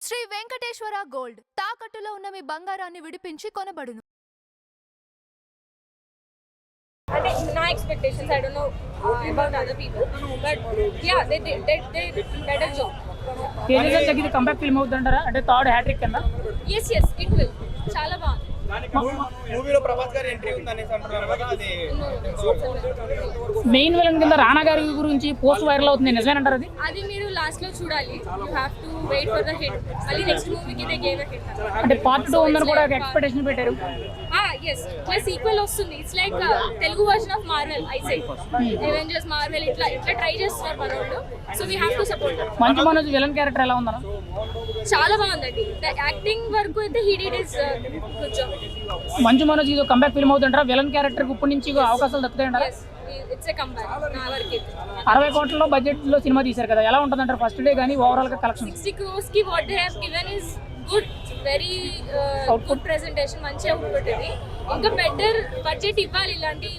Shri Venkateswara gold తాకట్టులో ఉన్న మీ బంగారాన్ని విడిపించి కొనబడును. అంటే నా expectations I don't know about other people but yeah they better job. Teja దగ్గర కంబ్యాక్ ఫిల్మ్ అవుతుంటారా అంటే థర్డ్ హ్యాట్రిక్ కింద? yes ఇట్ విల్ చాలా బాగుంది. మూవీలో ప్రభాస్ గారి ఎంట్రీ ఉందనేసి అంటున్నారు కదా, అది మెయిన్ విలన్ కింద రానా గారి గురించి పోస్ట్ వైరల్ అవుతుంది, నిజమేనంటారు అది? అది మీరు లాస్ట్ లో చూడాలి. You have to wait for the hit. మళ్ళీ నెక్స్ట్ మూవీకి దే గేవ్ ఎ హిట్ అంటే పార్ట్ 2 ఉందని కూడా ఎక్స్పెక్టేషన్ పెట్టారు. yes ప్లస్ ఈక్వల్ వస్తుంది. It's like Telugu version of Marvel. I say Avengers Marvel ఇట్లా ట్రై చేస్తున్నారు మనోళ్ళు. So we have to support. Manchu Manoj villain character ఎలా ఉందన్న? చాలా బాగుందండి. ద యాక్టింగ్ వరకు అయితే he did his good job. Manchu Manoj ఇది కంబ్యాక్ ఫిల్మ్ అవుతుంటారా? విలన్ క్యారెక్టర్ ఇప్పటి నుంచి అవకాశాలు దక్కుతాయంటారా? ఇట్స్ ఎ కంబ్యాక్ నా వరకు. 60 కోట్ల బడ్జెట్ లో సినిమా తీశారు కదా, ఎలా ఉంటుందంటారు ఫస్ట్ డే కానీ ఓవరాల్ గా కలెక్షన్? 60 crores కి what they have given is good, very good presentation, మంచి అవుట్పుట్ ఇది. ఇంకా బెటర్ బడ్జెట్ ఇవ్వాలి ఇలాంటి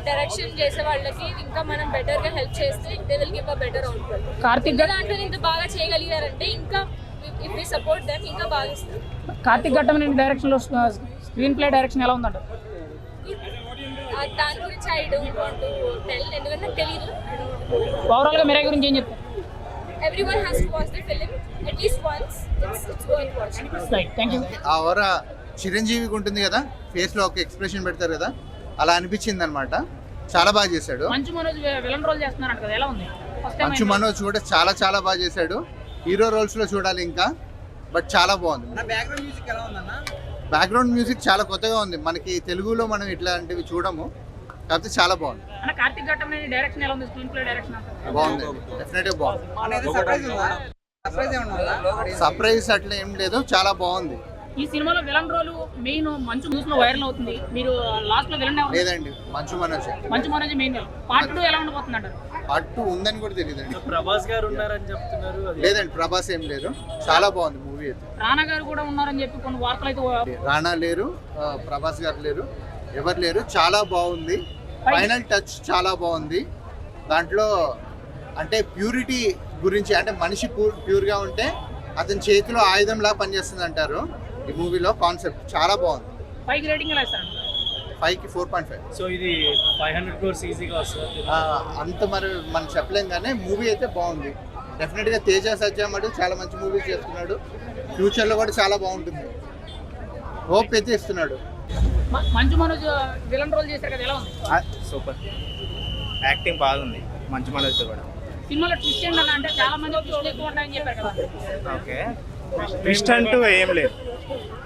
డైరెక్షన్ చేసే వాళ్ళకి. ఇంకా మనం బెటర్ గా హెల్ప్ చేస్తే they will give a better output. Karthik దాంట్లో ఇంత బాగా చేయగలిగారంటే ఇంకా ఇఫ్ వి సపోర్ట్ దెమ్ ఇంకా బాగా ఇస్తారు. కార్తిక్ ఘట్టమనేని డైరెక్షన్ లో స్క్రీన్ ప్లే డైరెక్షన్ ఎలా ఉందంట? దాని గురించి I don't want to tell, ఎందుకంటే నాకు తెలియదు. ఓవరాల్ గా మిరాయి గురించి ఏం చెప్తారు? Everyone has to watch the film at least once. It's worth watching. Right, thank you. ఆ ఓర చిరంజీవికి ఉంటుంది కదా, ఫేస్ లో ఒక ఎక్స్ప్రెషన్ పెడతారు కదా, అలా అనిపించింది అనమాట. చాలా బాగా చేశాడు. మంచు మనోజ్ విలన్ రోల్ చేస్తున్నారంట కదా, ఎలా ఉంది? మంచు మనోజ్ కూడా చాలా బాగా చేశాడు. హీరో రోల్స్ లో చూడాలి ఇంకా, బట్ చాలా బాగుంది. బ్యాక్గ్రౌండ్ మ్యూజిక్ ఎలా ఉందన్న? బ్యాక్గ్రౌండ్ మ్యూజిక్ చాలా కొత్తగా ఉంది, మనకి తెలుగులో మనం ఇట్లాంటివి చూడము, కాకపోతే చాలా బాగుంది. అన్న కార్తిక్ ఘట్టమనేని డైరెక్షన్ ఎలా ఉంది? స్క్రీన్ ప్లే డైరెక్షన్ బాగుంది, డెఫినెట్ గా బాగుంది. సర్ప్రైజ్ సర్ప్రైజ్ అట్లా ఏం లేదు, చాలా బాగుంది. ఈ సినిమాలో విలన్ రోల్ మెయిన్ మంచు న్యూస్ లో వైరల్ అవుతుంది. మీరు లాస్ట్ లో విలన్ లేదండి, Manchu Manoj. Manchu Manoj main villain. Part 2 ఎలా ఉండబోతుంది అంటారు? పార్ట్ 2 ఉందని కూడా తెలియదండి. ప్రభాస్ గారు ఉన్నారని చెప్తున్నారు. లేదండి, ప్రభాస్ ఏం లేరు. చాలా బాగుంది మూవీ అయితే. రానా గారు కూడా ఉన్నారని చెప్పి కొన్ని వార్తలు అయితే. రానా లేరు, ప్రభాస్ గారు లేరు, ఎవరు లేరు. చాలా బాగుంది. ఫైనల్ టచ్ చాలా బాగుంది. దాంట్లో అంటే ప్యూరిటీ గురించి, అంటే మనిషి ప్యూర్గా ఉంటే అతని చేతిలో ఆయుధంలా పనిచేస్తుంది అంటారు. ఈ మూవీలో కాన్సెప్ట్ చాలా బాగుంది. 5 రేటింగ్ ఎలా ఇస్తారు? 5కి 4.5. సో ఇది 500 crores ఈజీగా వస్తుంది. అంత మరి మనం చెప్పలేం, కానీ మూవీ అయితే బాగుంది. డెఫినెట్గా తేజ సజ్జా మటు చాలా మంచి మూవీస్ చేస్తున్నాడు. ఫ్యూచర్లో కూడా చాలా బాగుంటుంది. హోప్ అయితే ఇస్తున్నాడు. మంచు మనోజ్ విలన్ రోల్ చేశారు కదా, ఎలా ఉంది? సూపర్, యాక్టింగ్ బాగుంది మంచు మనోజ్ కూడా. సినిమాలో ట్విస్ట్ ఏంటన్నా అంటే చాలా మంది ట్విస్ట్ ఎక్కువ ఉంటాయని చెప్పారు కదా. ఓకే, ట్విస్ట్ అంటూ ఏం లేదు,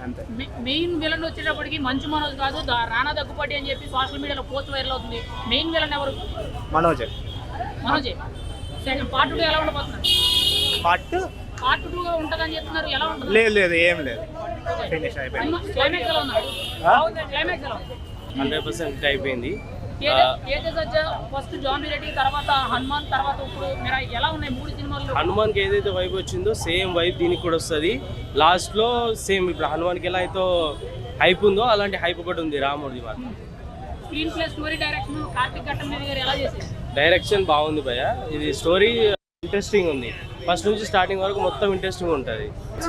అంతే. మెయిన్ విలన్ వచ్చేటప్పటికి మంచు మనోజ్ కాదు, రానా దగ్గుపాటి అని చెప్పి సోషల్ మీడియాలో పోస్ట్ వైరల్ అవుతుంది. మెయిన్ విలన్ ఎవరు? మనోజే. సెకండ్ పార్ట్ 2 ఎలా ఉండబోతుంది? పార్ట్ 2 ఉంటుందని చెప్తున్నారు, ఎలా ఉంటుంది? లేదు ఏం లేదు, ఫినిష్ అయిపోయింది. క్లైమాక్స్ ఎలా ఉంది? క్లైమాక్స్ ఎలా ఉంది? 100% అయిపోయింది. తేజ సజ్జా ఫస్ట్ జాంబీ రెడ్డి, తర్వాత హనుమాన్, తర్వాత ఇప్పుడు మీరు ఎలా ఉన్నాయి 3 సినిమాల్లో? హనుమాన్కి ఏదైతే వైబ్ వచ్చిందో సేమ్ వైబ్ దీనికి కూడా వస్తుంది. లాస్ట్లో సేమ్ ఇప్పుడు హనుమాన్కి ఎలా అయితే హైప్ ఉందో అలాంటి హైప్ ఒకటి ఉంది రాముడిది. మాత్రం screen play, story direction Karthik Ghattamaneni గారు ఎలా చేశారు? డైరెక్షన్ బాగుంది భయ్య. ఇది స్టోరీ ఇంట్రెస్టింగ్ ఉంది, ఫస్ట్ నుంచి స్టార్టింగ్ వరకు మొత్తం ఇంట్రెస్టింగ్ ఉంటుంది.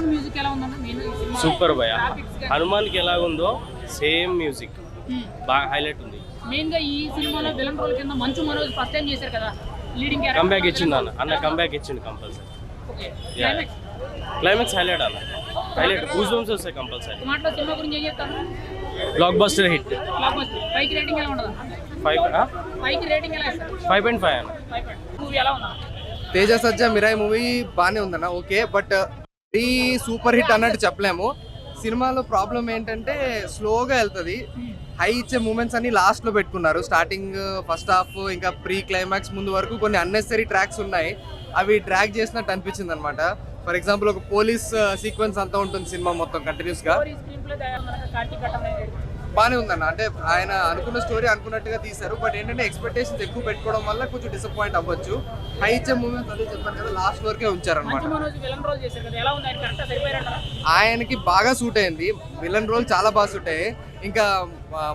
మ్యూజిక్ ఎలా ఉందన్న? సూపర్ భయ్య. హనుమాన్కి ఎలా ఉందో సేమ్ మ్యూజిక్ బాగా హైలైట్ ఉంది. మెయిన్ గా ఈ సినిమాలో విలన్ రోల్ కింద మంచు మనోజ్ ఫస్ట్ టైం చేశారు కదా, లీడింగ్ క్యారెక్టర్. కంబ్యాక్ ఇచ్చింది అన్న కంబ్యాక్ ఇచ్చింది కంపల్సరీ. క్లైమాక్స్ హైలైట్ అన్న, హైలైట్ గూస్ బంప్స్ వస్తాయి కంపల్సరీ. మాటలో సినిమా గురించి ఏం చెప్తారు? Block buster hit. 5కి రేటింగ్ ఎలా ఉండదు? 5కి రేటింగ్ ఎలా ఇస్తారు? 5.5 అన్న. మూవీ ఎలా ఉందా? తేజ సజ్జా మిరాయి మూవీ బాగానే ఉందన్న, ఓకే. బట్ ఈ సూపర్ హిట్ అన్నట్టు చెప్పలేము. సినిమాలో ప్రాబ్లం ఏంటంటే స్లోగా వెళ్తుంది. హై ఇచ్చే మూమెంట్స్ అన్ని లాస్ట్లో పెట్టుకున్నారు. స్టార్టింగ్ ఫస్ట్ హాఫ్ ఇంకా ప్రీ క్లైమాక్స్ ముందు వరకు కొన్ని అన్నెసరీ ట్రాక్స్ ఉన్నాయి, అవి డ్రాగ్ చేసినట్టు అనిపించింది అనమాట. ఫర్ ఎగ్జాంపుల్ ఒక పోలీస్ సీక్వెన్స్ అంతా ఉంటుంది సినిమా మొత్తం కంటిన్యూస్గా. బాగానే ఉందన్న, అంటే ఆయన అనుకున్న స్టోరీ అనుకున్నట్టుగా తీశారు. బట్ ఏంటంటే ఎక్స్పెక్టేషన్స్ ఎక్కువ పెట్టుకోవడం వల్ల కొంచెం డిసప్పాయింట్ అవ్వచ్చు. హై ఇచ్చే మూమెంట్స్ అదే చెప్పాను కదా, లాస్ట్ వరకే ఉంచారనమాట. ఆయనకి బాగా సూట్ అయింది, విలన్ రోల్ చాలా బాగా సూట్ అయ్యాయి. ఇంకా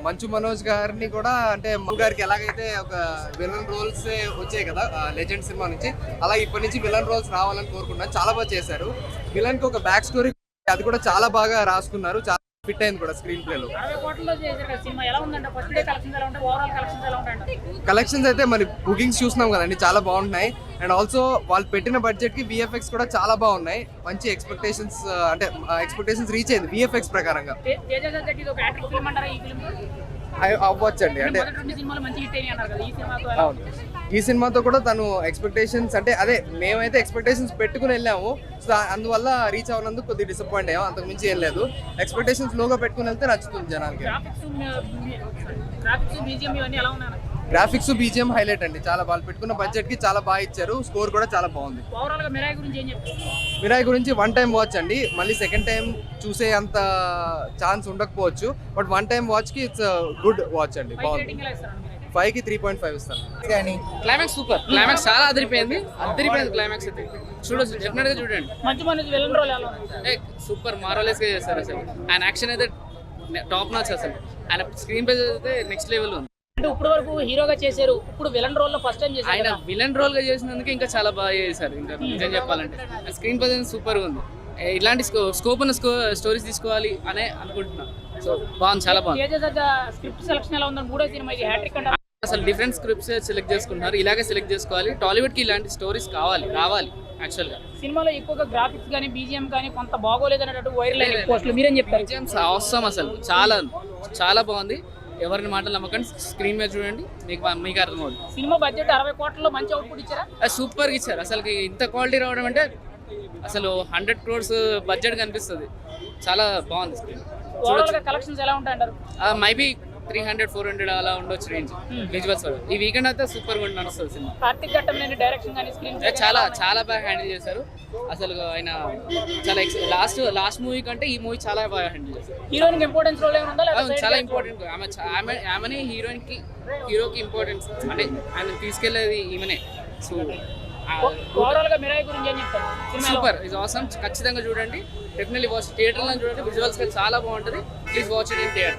మంచు మనోజ్ గారిని కూడా అంటే మధు గారికి ఎలాగైతే ఒక విలన్ రోల్స్ వచ్చాయి కదా లెజెండ్ సినిమా నుంచి, అలా ఇప్పటి నుంచి విలన్ రోల్స్ రావాలని కోరుకుంటున్నాను. చాలా బాగా చేశారు. విలన్ కి ఒక బ్యాక్ స్టోరీ అది కూడా చాలా బాగా రాసుకున్నారు. చాలా ఫిట్ అయింది కూడా స్క్రీన్ ప్లే లో. 60 కోట్లలో చేశారు కదా సినిమా, ఎలా ఉందంటే ఫస్ట్ డే కలెక్షన్స్ ఎలా ఉంటాయి, ఓవరాల్ కలెక్షన్స్ ఎలా ఉంటాయండి? కలెక్షన్స్ అయితే మరి బుకింగ్స్ చూస్తున్నాం కదండి, చాలా బాగుంటున్నాయి. అండ్ ఆల్సో వాళ్ళు పెట్టిన బడ్జెట్ కి విఎఫ్ఎక్స్ కూడా చాలా బాగున్నాయి. మంచి ఎక్స్పెక్టేషన్స్ అంటే ఎక్స్పెక్టేషన్స్ రీచ్ అయింది విఎఫ్ఎక్స్ ప్రకారంగా. తేజ సజ్జకి ఇది ఒక యాక్టర్ ఫిల్మ్ అంటారా ఈ ఫిల్మ్? అవ్వచ్చండి. అంటే మొదటి 2 సినిమాలు మంచి హిట్ అయినాయి అన్నారు కదా, ఈ సినిమాతో ఎలా ఉంది? ఈ సినిమాతో కూడా తను ఎక్స్పెక్టేషన్స్ అంటే అదే మేమైతే ఎక్స్పెక్టేషన్స్ పెట్టుకుని వెళ్ళాము. సో అందువల్ల రీచ్ అవ్వనందుకు కొద్దిగా డిసప్పాయింట్ అయ్యాం. అంతకు మించి ఏం లేదు. ఎక్స్పెక్టేషన్స్ లోగా పెట్టుకుని వెళ్తే నచ్చుతుంది జనాలకి. గ్రాఫిక్స్ బీజిఎం ఇవన్నీ ఎలా ఉన్నాయి? గ్రాఫిక్స్ బీజిఎం హైలైట్ అండి. చాలా వాళ్ళు పెట్టుకున్న బడ్జెట్ కి చాలా బాగా ఇచ్చారు. స్కోర్ కూడా చాలా బాగుంది. ఓవరాల్ గా మిరాయి గురించి ఏం చెప్తారు? మిరాయి గురించి 1 టైం వాచ్ అండి. మళ్ళీ సెకండ్ టైం చూసే అంత ఛాన్స్ ఉండకపోవచ్చు. బట్ 1 టైం వాచ్ కి ఇట్స్ గుడ్ వాచ్ అండి. బాగుంది. రేటింగ్ ఎలా ఇస్తారు? 5 కి 3.5 ఇస్తాను. క్లైమాక్స్ సూపర్, క్లైమాక్స్ చాలా అదిరిపోయింది క్లైమాక్స్ అయితే చూడొచ్చు, డెఫినెట్ గా చూడండి. మంచి మనోజ్ విలన్ రోల్ ఎలా ఉంది? సూపర్ మార్వలెస్ గా చేస్తారు అసలు. ఆయన యాక్షన్ అయితే టాప్ నాచ్ అసలు. ఆయన స్క్రీన్ ప్లే అయితే నెక్స్ట్ లెవెల్ ఉంది. అంటే ఇప్పుడు వరకు హీరోగా చేశారు, ఇప్పుడు విలన్ రోల్ లో ఫస్ట్ టైం చేశారు ఆయన కదా? విలన్ రోల్ గా చేసినందుకు ఇంకా చాలా బాగా చేశారు. ఇంకా నిజం చెప్పాలంటే స్క్రీన్ ప్లే సూపర్ గా ఉంది. ఇలాంటి స్కోప్ ఉన్న స్టోరీస్ తీసుకోవాలి అనే అనుకుంటున్నాను. సో బాగుంది, చాలా బాగుంది. తేజ సజ్జ స్క్రిప్ట్ సెలక్షన్ ఎలా ఉందని 3వ సినిమా ఇది హ్యాట్రిక్ అంటారు. అసలు డిఫరెంట్ స్క్రిప్ట్స్ సెలెక్ట్ చేసుకుంటున్నారు. ఇలాగే సెలెక్ట్ చేసుకోవాలి. టాలీవుడ్ కి ఇలాంటి స్టోరీస్ రావాలి యాక్చువల్ గా. సినిమాలో ఎక్కువగా గ్రాఫిక్స్ కానీ బీజిఎం కానీ కొంత బాగోలేదు అన్నట్టు వైరల్ అయిన పోస్టులు మీరేం చెప్తారు? అవసరం అసలు చాలా బాగుంది. ఎవరిని మాటలు నమ్మకండి, స్క్రీన్ మీద చూడండి, మీకు అర్థమవుతుంది. సినిమా బడ్జెట్ 60 కోట్లలో మంచి అవుట్పుట్ ఇచ్చారా? సూపర్ ఇచ్చారు. అసలు ఇంత క్వాలిటీ రావడం అంటే అసలు 100 crores బడ్జెట్ కనిపిస్తుంది. చాలా బాగుంది స్క్రీన్. ఓవరాల్ గా కలెక్షన్స్ ఎలా ఉంటాయంటారు? మైబీ 300-400 అలా ఉండొచ్చు రేంజ్ విజువల్స్. ఈ వీకెండ్ అయితే సూపర్ గా నడుస్తుంది సినిమా. కార్తిక్ ఘట్టంలేని డైరెక్షన్ కానీ స్క్రీన్ చాలా బాగా హ్యాండిల్ చేశారు. అసలు ఆయన చాలా లాస్ట్ మూవీ కంటే ఈ మూవీ చాలా బాగా హ్యాండిల్ చేశారు. హీరోయిన్ ఇంపార్టెన్స్ రోల్ ఏమైనా ఉందా? చాలా ఇంపార్టెంట్. ఆమెనే హీరోకి ఇంపార్టెన్స్ అంటే ఆయన తీసుకెళ్లేది ఈమెనే. సో ఓవరాల్ గా మిరాయి గురించి ఏం చెప్తారు? Super, is awesome. ఖచ్చితంగా చూడండి, డెఫినెట్లీ వాచ్. థియేటర్లో చూడండి, విజువల్స్ చాలా బాగుంటుంది. Please watch it in theatre.